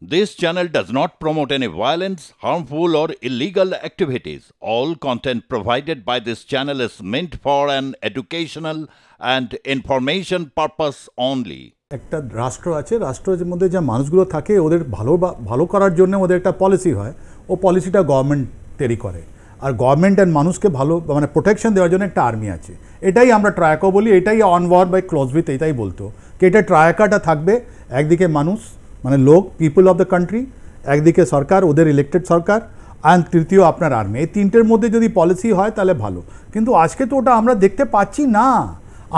This channel does not promote any violence, harmful, or illegal activities. All content provided by this channel is meant for an educational and information purpose only. একটা রাষ্ট্র আছে, রাষ্ট্রের মধ্যে যে মানুষগুলো থাকে ওদের ভালো করার জন্য ওদের একটা পলিসি হয়, ও পলিসিটা গভর্নমেন্ট তৈরি করে, আর গভর্নমেন্ট অ্যান্ড মানুষকে ভালো মানে প্রোটেকশন দেওয়ার জন্য একটা আর্মি আছে। এটাই আমরা ট্রায়াকো বলি, এটাই অন ওয়ার বাই ক্লজউইথ এটাই বলতো কি এটা ট্রায়াকাটা থাকবে, একদিকে মানুষ মানে লোক পিপল অফ দ্য কান্ট্রি, একদিকে সরকার ওদের ইলেক্টেড সরকার, আর তৃতীয় আপনার আর্মি। এই তিনটের মধ্যে যদি পলিসি হয় তাহলে ভালো, কিন্তু আজকে তো ওটা আমরা দেখতে পাচ্ছি না।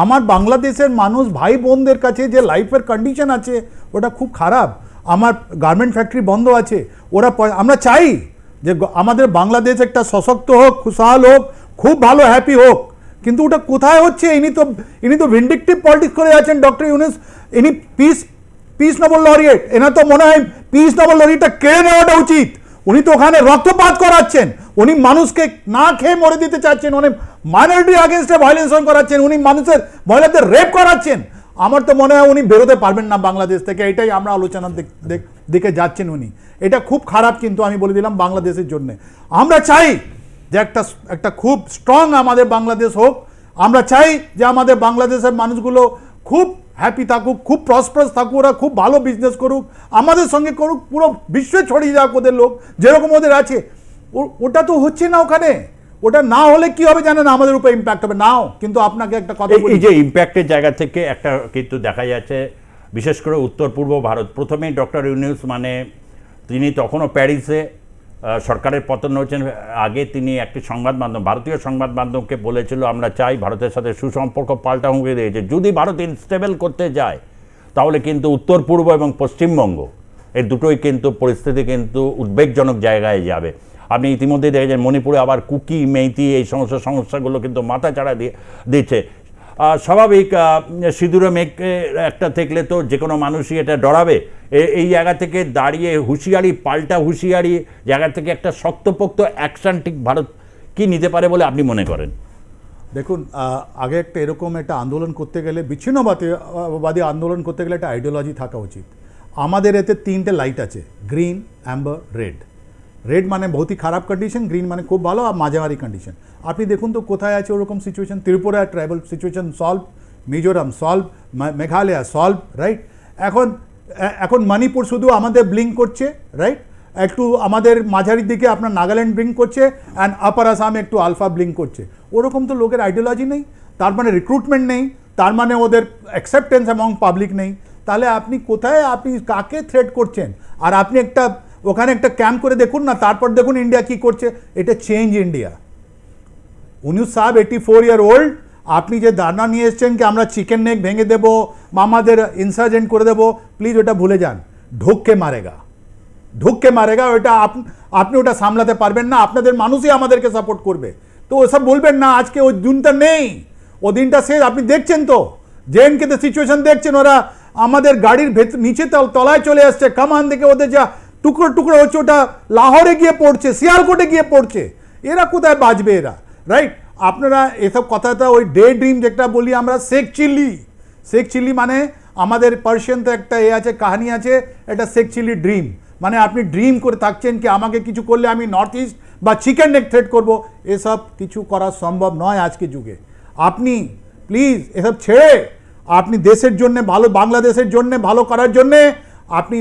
আমার বাংলাদেশের মানুষ ভাই বোনদের কাছে যে লাইফের কন্ডিশন আছে ওটা খুব খারাপ। আমার গার্মেন্ট ফ্যাক্টরি বন্ধ আছে, ওরা আমরা চাই যে আমাদের বাংলাদেশ একটা সশক্ত হোক, খুশহাল হোক, খুব ভালো হ্যাপি হোক, কিন্তু ওটা কোথায় হচ্ছে? ইনি তো ভিন্ডিকটিভ পলিটিক্স করে যাচ্ছেন ডক্টর ইউনূস। ইনি পিস নোবেল লরিয়েট, এনার তো মনে হয় পিস নোবেল লরিয়েটটা কেড়ে নেওয়াটা উচিত। উনি তো ওখানে রক্তপাত করাচ্ছেন, উনি মানুষকে না খেয়ে মরে দিতে চাচ্ছেন, উনি মাইনরিটি আগেনস্টে ভায়োলেন্স করাচ্ছেন, উনি মহিলাদের রেপ করাচ্ছেন। আমার তো মনে হয় উনি বেরোতে পারবেন না বাংলাদেশ থেকে, এটাই আমরা আলোচনার দিকে যাচ্ছেন উনি। এটা খুব খারাপ, কিন্তু আমি বলে দিলাম বাংলাদেশের জন্য আমরা চাই যে একটা খুব স্ট্রং আমাদের বাংলাদেশ হোক। আমরা চাই যে আমাদের বাংলাদেশের মানুষগুলো খুব হ্যাপি থাকুক, খুব প্রসপারাস থাকুক, ওরা খুব ভালো বিজনেস করুক, আমাদের সঙ্গে করুক, পুরো বিশ্বে ছড়িয়ে যাক ওদের লোক যেরকম ওদের আছে। ওটা তো হচ্ছে না ওখানে। ওটা না হলে কি হবে জানেন, আমাদের উপর ইম্প্যাক্ট হবে নাও। কিন্তু আপনাকে একটা কথা বলি, এই যে ইম্প্যাক্টের জায়গা থেকে একটা কিন্তু দেখা যাচ্ছে বিশেষ করে উত্তর পূর্ব ভারত। প্রথমেই ডক্টর ইউনূস মানে তিনি তখনও প্যারিসে সরকারের পতন হয়েছেন আগে তিনি একটি সংবাদ মাধ্যম ভারতীয় সংবাদ মাধ্যমকে বলেছিল আমরা চাই ভারতের সাথে সুসম্পর্ক, পাল্টা হুমকি দিয়েছে যদি ভারত ইনস্টেবল করতে যায় তাহলে কিন্তু উত্তর পূর্ব এবং পশ্চিমবঙ্গ এই দুটোই কিন্তু পরিস্থিতি কিন্তু উদ্বেগজনক জায়গায় যাবে। আপনি ইতিমধ্যেই দেখেছেন মণিপুরে আবার কুকি, মেইতি এই সমস্ত সমস্যাগুলো কিন্তু মাথা চাড়া দিচ্ছে। স্বাভাবিক সিঁদুরে মেঘে একটা থাকলে তো যে কোনো মানুষই এটা ডরাবে। এই জায়গা থেকে দাঁড়িয়ে হুঁশিয়ারি, পাল্টা হুঁশিয়ারি জায়গা থেকে একটা শক্তপোক্ত অ্যাকশন ঠিক ভারত কি নিতে পারে বলে আপনি মনে করেন? দেখুন, আগে একটা এরকম একটা আন্দোলন করতে গেলে, বিচ্ছিন্নবাদী আন্দোলন করতে গেলে একটা আইডিওলজি থাকা উচিত। আমাদের এতে তিনটে লাইট আছে, গ্রিন, অ্যাম্বার, রেড। রেড মানে বহুতই খারাপ কন্ডিশন, গ্রিন মানে খুব ভালো, আর মাঝামাঝি কন্ডিশন। আপনি দেখুন তো কোথায় আছে ওরকম situation. Tripura tribal situation solve, Mizoram solve, Meghalaya solve, right? এখন মণিপুর শুধু আমাদের ব্লিঙ্ক করছে, রাইট? একটু আমাদের মাঝারির দিকে আপনার নাগাল্যান্ড ব্লিঙ্ক করছে, অ্যান্ড আপার আসামে একটু আলফা ব্লিঙ্ক করছে। ওরকম তো লোকের আইডিওলজি নেই, তার মানে রিক্রুটমেন্ট নেই, তার মানে ওদের অ্যাকসেপ্টেন্স অ্যামং পাবলিক নেই। তাহলে আপনি কোথায়, আপনি কাকে থ্রেট করছেন? আর আপনি ওখানে একটা ক্যাম্প করে দেখুন না, তারপর দেখুন ইন্ডিয়া কি করছে। এটা চেঞ্জ ইন্ডিয়া। ইউনূস সাহেব 84 ইয়ার ওল্ড, আপনি যে ধারণা নিয়ে এসছেন কি আমরা চিকেন নেক ভেঙে দেবো, আমাদের ইনসার্জেন্ট করে দেবো, প্লিজ ওটা ভুলে যান। ঢুককে মারেগা ওটা আপনি ওটা সামলাতে পারবেন না। আপনাদের মানুষই আমাদেরকে সাপোর্ট করবে, তো ওসব বলবেন না। আজকে ওই দিনটা নেই, ও দিনটা শেষ। আপনি দেখছেন তো জেএনকেতে সিচুয়েশন দেখছেন, ওরা আমাদের গাড়ির নিচে তলায় চলে আসছে, কামান থেকে ওদের যা টুকরো টুকরো হচ্ছে ওটা লাহোরে গিয়ে পড়ছে, সিয়ালকোটে গিয়ে পড়ছে। এরা কোথায় বাঁচবে এরা, রাইট? আপনারা এসব কথাটা ওই ডে ড্রিম যেটা বলি আমরা, শেখ চিল্লি মানে আমাদের পার্সিয়ানতে একটা আছে, কাহিনী আছে, এটা শেখ চিল্লি ড্রিম। মানে আপনি ড্রিম করে থাকছেন কি আমাকে কিছু করলে আমি নর্থ ইস্ট বা চিকেন নেক থ্রেট করবো। এসব কিছু করা সম্ভব নয় আজকে যুগে। আপনি প্লিজ এসব ছেড়ে আপনি দেশের জন্য ভালো, বাংলাদেশের জন্য ভালো করার জন্যে আপনি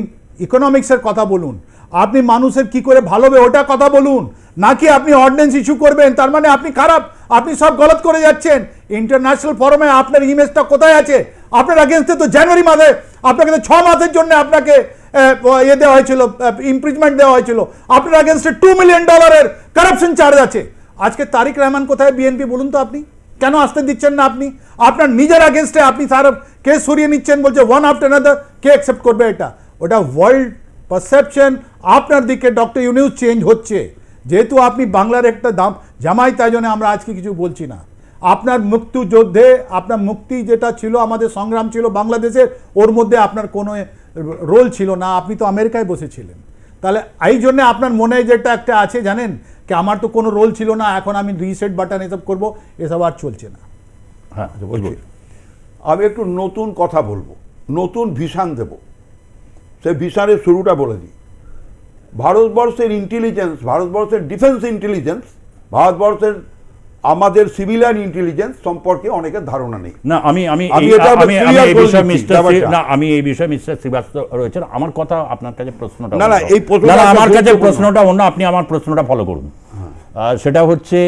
ইকোনমিক্সের কথা বলুন, আপনি মানুষের কি করে ভালো হবে ওটা কথা বলুন, নাকি আপনি অর্ডিন্যান্স ইস্যু করবেন। তার মানে আপনি খারাপ, আপনি সব গলত করে যাচ্ছেন। ইন্টারন্যাশনাল ফোরামে আপনার ইমেজটা কোথায় আছে? আপনার আগেন্স্টে তো জানুয়ারি মাসে আপনাকে তো 6 মাসের জন্য আপনাকে দেওয়া হয়েছিল, ইমপ্রিজমেন্ট দেওয়া হয়েছিল। আপনার আগেন্স্টে $2 মিলিয়ন কারাপশন চার্জ আছে। আজকে তারিক রহমান কোথায় বিএনপি বলুন তো? আপনি কেন আসতে দিচ্ছেন না? আপনি আপনার নিজের আগেন্স্টে আপনি সারা কেস সরিয়ে নিচ্ছেন, বলছে ওয়ান আফটার অ্যানাদার। কে অ্যাকসেপ্ট করবে এটা? ওটা ওয়ার্ল্ড পারসেপশন আপনার দিকে ডক্টর ইউনূস চেঞ্জ হচ্ছে। যেহেতু আপনি বাংলার একটা জামাই, তাই জন্য আমরা আজকে কিছু বলছি না। আপনার মুক্তিযুদ্ধে আপনার মুক্তি যেটা ছিল, আমাদের সংগ্রাম ছিল বাংলাদেশের, ওর মধ্যে আপনার কোনো রোল ছিল না। আপনি তো আমেরিকায় বসেছিলেন। তাহলে এই জন্যে আপনার মনে যেটা একটা আছে জানেন কি, আমার তো কোনো রোল ছিল না, এখন আমি রিসেট বাটন এসব করবো, এসব আর চলছে না। হ্যাঁ, আমি একটু নতুন কথা বলবো, নতুন ভিশন দেব। সে ভিশনের শুরুটা বলে দিই। ভারতবর্ষের ইন্টেলিজেন্স, ভারতবর্ষের ডিফেন্স ইন্টেলিজেন্স, ভারতবর্ষের আমাদের সিভিলিয়ান ইন্টেলিজেন্স সম্পর্কে অনেকের ধারণা নেই। না আমি এই বিষয়ে মিস্টার শ্রীবাস্তব রয়েছেন, আমার কথা আপনার কাছে প্রশ্নটা না এই আমার কাছে প্রশ্নটা অন্য, আপনি আমার প্রশ্নটা ফলো করুন। সেটা হচ্ছে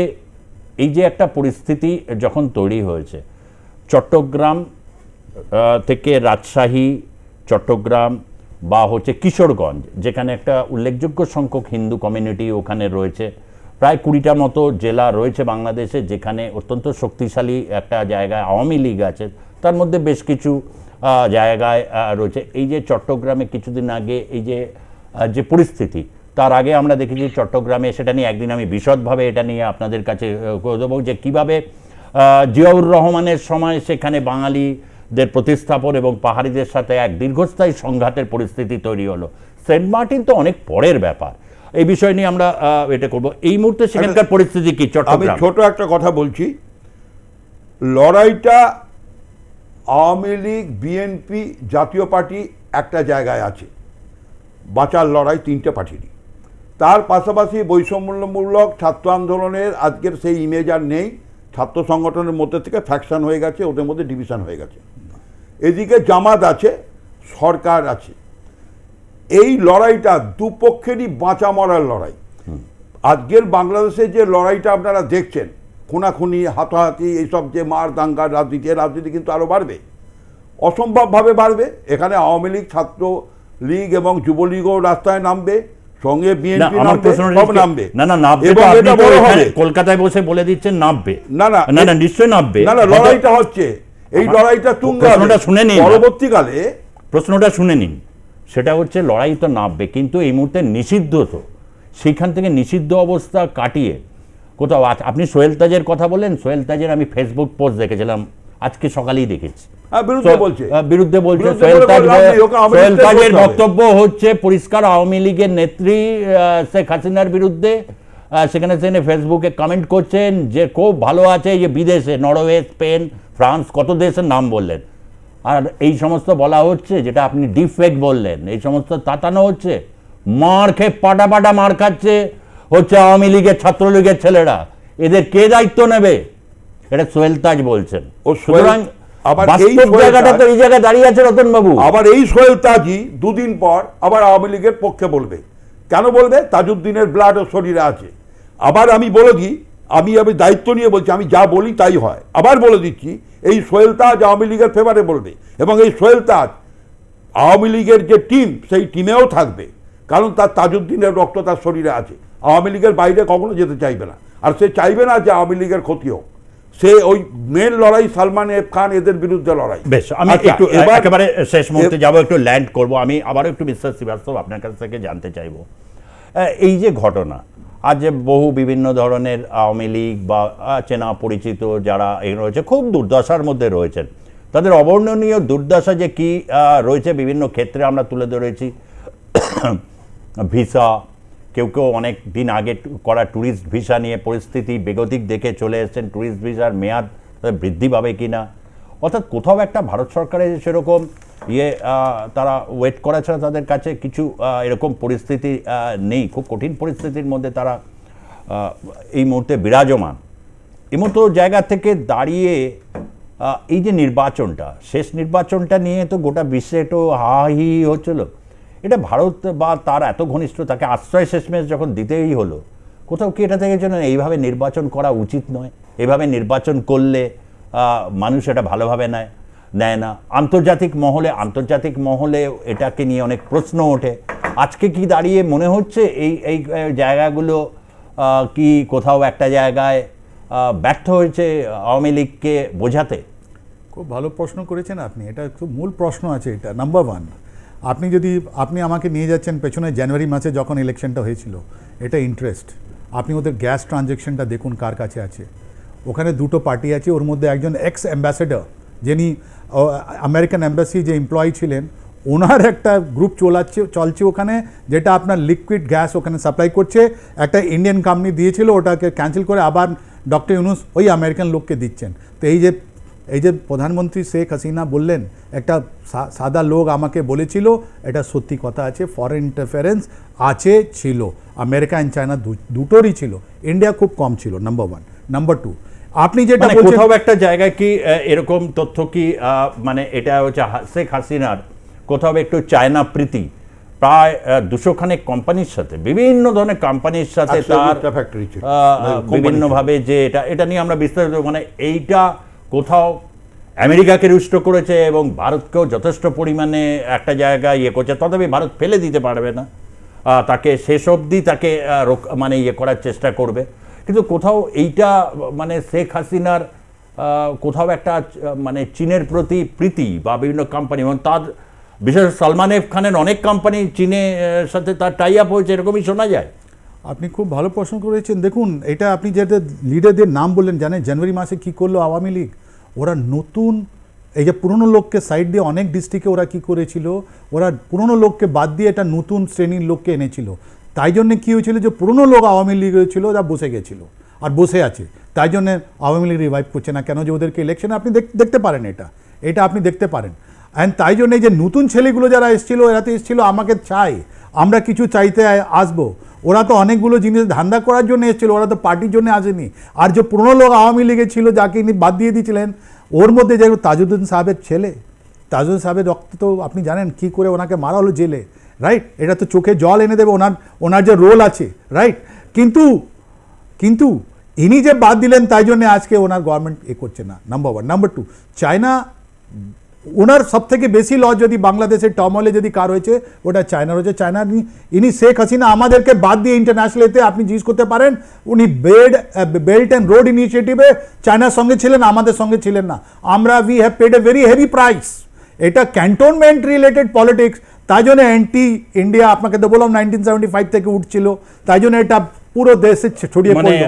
এই যে একটা পরিস্থিতি যখন তৈরি হয়েছে, চট্টগ্রাম থেকে রাজশাহী, চট্টগ্রাম বা হচ্ছে কিশোরগঞ্জ, যেখানে একটা উল্লেখযোগ্য সংখ্যক হিন্দু কমিউনিটি ওখানে রয়েছে, প্রায় 20টা মতো জেলা রয়েছে বাংলাদেশে, যেখানে অত্যন্ত শক্তিশালী একটা জায়গায় আওয়ামী লীগ আছে, তার মধ্যে বেশ কিছু জায়গায় রয়েছে। এই যে চট্টগ্রামে কিছুদিন আগে এই যে পরিস্থিতি, তার আগে আমরা দেখেছি চট্টগ্রামে, সেটা নিয়ে একদিন আমি বিশদভাবে এটা নিয়ে আপনাদের কাছে দেবো যে কীভাবে জিয়াউর রহমানের সময় সেখানে বাঙালিদের প্রতিস্থাপন এবং পাহাড়িদের সাথে এক দীর্ঘস্থায়ী সংঘাতের পরিস্থিতি তৈরি হলো। সেন্ট মার্টিন তো অনেক পরের ব্যাপার, এই বিষয় নিয়ে আমরা এটা করব। এই মুহূর্তে সেখানকার পরিস্থিতি কি? আমি ছোট একটা কথা বলছি, লড়াইটা আওয়ামী লীগ, বিএনপি, জাতীয় পার্টি একটা জায়গায় আছে, বাঁচার লড়াই 3টে পার্টিরই। তার পাশাপাশি বৈষম্যমূলক ছাত্র আন্দোলনের আজকের সেই ইমেজ আর নেই, ছাত্র সংগঠনের মধ্যে থেকে ফ্যাকশন হয়ে গেছে, ওদের মধ্যে ডিভিশন হয়ে গেছে। এদিকে জামাত আছে, সরকার আছে। এই লড়াইটা দুপক্ষেরই বাঁচা মরার লড়াই। আজকের বাংলাদেশে যে লড়াইটা আপনারা দেখছেন, খুনাখুনি, হাতাহাতি, এইসব যে মার দাঙ্গার রাজনীতি, রাজনীতি কিন্তু আরও বাড়বে, অসম্ভবভাবে বাড়বে। এখানে আওয়ামী লীগ, ছাত্র লীগ এবং যুবলীগও রাস্তায় নামবে, সঙ্গে বিএনপি নামবে, সব নামবে। এবং এটা বড় হবে। কলকাতায় বসে বলে দিচ্ছেন নামবে, না নিশ্চয়ই নামবে। না লড়াইটা হচ্ছে, এই লড়াইটা তুঙ্গে। শুনে নিন পরবর্তীকালে, প্রশ্নটা শুনে নিন। সেটা হচ্ছে লড়াই তো নামবে, কিন্তু এই মুহূর্তে নিষিদ্ধ, তো সেইখান থেকে নিষিদ্ধ অবস্থা কাটিয়ে কোথাও আপনি সোহেল তাজের কথা বললেন, সোহেল তাজের আমি ফেসবুক পোস্ট দেখেছিলাম, আজকে সকালেই দেখেছি, বিরুদ্ধে বলছে। সোহেল তাজের বক্তব্য হচ্ছে পরিষ্কার আওয়ামী লীগের নেত্রী শেখ হাসিনার বিরুদ্ধে। সেখানে ফেসবুকে কমেন্ট করছেন যে খুব ভালো আছে, যে বিদেশে নরওয়ে, স্পেন, ফ্রান্স, কত দেশের নাম বললেন। আর এই সমস্ত বলা হচ্ছে, যেটা আপনি ডিফেক্ট বললেন, এই সমস্ত তাতানো হচ্ছে, মার খেয়ে পাটা পাটা মার খাচ্ছে হচ্ছে আওয়ামী লীগের, ছাত্রলীগের ছেলেরা। এদের কে দায়িত্ব নেবে? এটা সোহেল তাজ বলছেন। সুতরাং এই জায়গায় দাঁড়িয়ে আছে রতন বাবু। আবার এই সোহেল তাজই দুদিন পর আবার আওয়ামী লীগের পক্ষে বলবে। কেন বলবে? তাজউদ্দিনের ব্লাড ও শরীরে আছে। আবার আমি বলে দিই, আমি দায়িত্ব নিয়ে বলছি, আমি যা বলি তাই হয়। আবার বলে দিচ্ছি, এই সোহেল তাজ আওয়ামী লীগের ফেভারে বলবে, এবং এই সোহেল তাজ আওয়ামী লীগের যে টিম, সেই টিমেও থাকবে, কারণ তার তাজউদ্দিনের রক্ত তার শরীরে আছে। আওয়ামী লীগের বাইরে কখনো যেতে চাইবে না, আর সে চাইবে না যে আওয়ামী লীগের ক্ষতি হোক। সে ওই মেন লড়াই সালমান এফ খান এদের বিরুদ্ধে লড়াই। বেশ, আমি একটু একেবারে শেষ মুহূর্তে যাবো, একটু ল্যান্ড করবো। আমি আবারও একটু মিস্টার শ্রীবাস্তব আপনার কাছ থেকে জানতে চাইবো, এই যে ঘটনা, আজ যে বহু বিভিন্ন ধরনের আওয়ামী লীগ বা চেনা পরিচিত যারা রয়েছে, খুব দুর্দশার মধ্যে রয়েছেন, তাদের অবর্ণনীয় দুর্দশা যে কি রয়েছে বিভিন্ন ক্ষেত্রে আমরা তুলে ধরেছি। ভিসা, কেউ কেউ অনেক দিন আগে করা ট্যুরিস্ট ভিসা নিয়ে পরিস্থিতি বেগতিক দেখে চলে এসেছেন, ট্যুরিস্ট ভিসার মেয়াদ বৃদ্ধি পাবে কিনা। অর্থাৎ কোথাও একটা ভারত সরকারের সেরকম তারা ওয়েট করা ছাড়া তাদের কাছে কিছু এরকম পরিস্থিতি নেই। খুব কঠিন পরিস্থিতির মধ্যে তারা এই মুহূর্তে বিরাজমান। এই মতো জায়গা থেকে দাঁড়িয়ে এই যে নির্বাচনটা, শেষ নির্বাচনটা নিয়ে তো গোটা বিশ্বে একটু হাহি হচ্ছিল। এটা ভারত বা তার এত ঘনিষ্ঠ, তাকে আশ্রয় শেষমেশ যখন দিতেই হলো, কোথাও কি এটা থেকে যেন এইভাবে নির্বাচন করা উচিত নয়? এভাবে নির্বাচন করলে মানুষ এটা ভালোভাবে নেয় না। আন্তর্জাতিক মহলে এটাকে নিয়ে অনেক প্রশ্ন ওঠে। আজকে কি দাঁড়িয়ে মনে হচ্ছে এই জায়গাগুলো কি কোথাও একটা জায়গায় ব্যর্থ হয়েছে আওয়ামী লীগকে বোঝাতে? খুব ভালো প্রশ্ন করেছেন আপনি, এটা খুব মূল প্রশ্ন আছে এটা। নাম্বার ওয়ান, আপনি আমাকে নিয়ে যাচ্ছেন পেছনে জানুয়ারি মাসে যখন ইলেকশনটা হয়েছিল, এটা ইন্টারেস্ট। আপনি ওদের গ্যাস ট্রানজ্যাকশনটা দেখুন কার কাছে আছে। ওখানে দুটো পার্টি আছে, ওর মধ্যে একজন এক্স অ্যাম্বাসেডার, যিনি আমেরিকান অ্যাম্বাসি যে এমপ্লয়ি ছিলেন, ওনার একটা গ্রুপ চলছে ওখানে, যেটা আপনার লিকুইড গ্যাস ওখানে সাপ্লাই করছে। একটা ইন্ডিয়ান কোম্পানি দিয়েছিল, ওটাকে ক্যান্সেল করে আবার ডক্টর ইউনুস ওই আমেরিকান লোককে দিচ্ছেন। তো এই যে এই যে প্রধানমন্ত্রী শেখ হাসিনা বললেন একটা সাদা লোক আমাকে বলেছিল, এটা সত্যি কথা আছে, ফরেন ইন্টারফারেন্স আছে, ছিল, আমেরিকা অ্যান্ড চায়না দুটোরই ছিল, ইন্ডিয়া খুব কম ছিল, নাম্বার 1। নাম্বার 2, আপনি যেটা মানে কোথাও একটা জায়গায় কি এরকম তথ্য কি মানে এটা হচ্ছে শেখ হাসিনার কোথাও একটু চায়না প্রীতি, প্রায় 200 খানেক কোম্পানির সাথে, বিভিন্ন ধরনের কোম্পানির সাথে তার বিভিন্নভাবে, যে এটা নিয়ে আমরা বিস্তারিত, মানে এইটা কোথাও আমেরিকাকে রুষ্ট করেছে এবং ভারতকেও যথেষ্ট পরিমাণে একটা জায়গায় ইয়ে করছে, তথাপি ভারত ফেলে দিতে পারবে না, তাকে শেষ অবধি তাকে মানে ইয়ে করার চেষ্টা করবে। কিন্তু কোথাও এইটা মানে শেখ হাসিনার কোথাও একটা মানে চীনের প্রতি প্রীতি বা বিভিন্ন কোম্পানি, এবং তার বিশেষ সালমান এফ খানের অনেক কোম্পানি চীনের সাথে তার টাই আপ হয়েছে, এরকমই শোনা যায়। আপনি খুব ভালো প্রশ্ন করেছেন। দেখুন, এটা আপনি যেটা লিডারদের নাম বললেন, জানেন জানুয়ারি মাসে কি করলো আওয়ামী লীগ? ওরা নতুন এই যে পুরনো লোককে সাইড দিয়ে অনেক ডিস্ট্রিক্টে ওরা কি করেছিল, ওরা পুরনো লোককে বাদ দিয়ে একটা নতুন শ্রেণীর লোককে এনেছিল। তাই জন্যে কী হয়েছিল, যে পুরনো লোক আওয়ামী লীগের ছিল ওরা বসে গেছিলো আর বসে আছে, তাই জন্যে আওয়ামী লীগ রিভাইভ করছে না। কেন? যে ওদেরকে ইলেকশনে আপনি দেখতে পারেন, এটা আপনি দেখতে পারেন। অ্যান্ড তাই জন্যে যে নতুন ছেলেগুলো যারা এসেছিলো, এরা তো এসেছিলো আমাকে চাই, আমরা কিছু চাইতে আসবো। ওরা তো অনেকগুলো জিনিস ধান্দা করার জন্য এসেছিলো, ওরা তো পার্টির জন্য আসেনি। আর যে পুরনো লোক আওয়ামী লীগে ছিল, যাকে ইনি বাদ দিয়ে দিয়েছিলেন, ওর মধ্যে যে তাজউদ্দিন সাহেবের ছেলে, তাজউদ্দিন সাহেবের রক্ত তো আপনি জানেন কি করে ওনাকে মারা হলো জেলে, রাইট? এটা তো চোখে জল এনে দেবে ওনার যে রোল আছে, রাইট? কিন্তু ইনি যে বাদ দিলেন, তাই জন্য আজকে ওনার গভর্নমেন্ট করছে না, নাম্বার 1। নাম্বার 2, চায়না, ওনার সব থেকে বেশি লস যদি বাংলাদেশের টার্মোইলে যদি কার হয়েছে, ওটা চায়নার হয়েছে। চায়না ইনি শেখ হাসিনা আমাদেরকে বাদ দিয়ে ইন্টারন্যাশনালেতে আপনি জিজ্ঞেস করতে পারেন, উনি বেল্ট অ্যান্ড রোড ইনিশিয়েটিভে চায়নার সঙ্গে ছিলেন, আমাদের সঙ্গে ছিলেন না। আমরা we have paid a very heavy price. এটা ক্যান্টনমেন্ট রিলেটেড পলিটিক্স, তাই জন্য অ্যান্টি ইন্ডিয়া, আপনাকে তো বললাম 1975 থেকে উঠছিল, তাই জন্য এটা পুরো দেশে ছড়িয়ে পড়ল।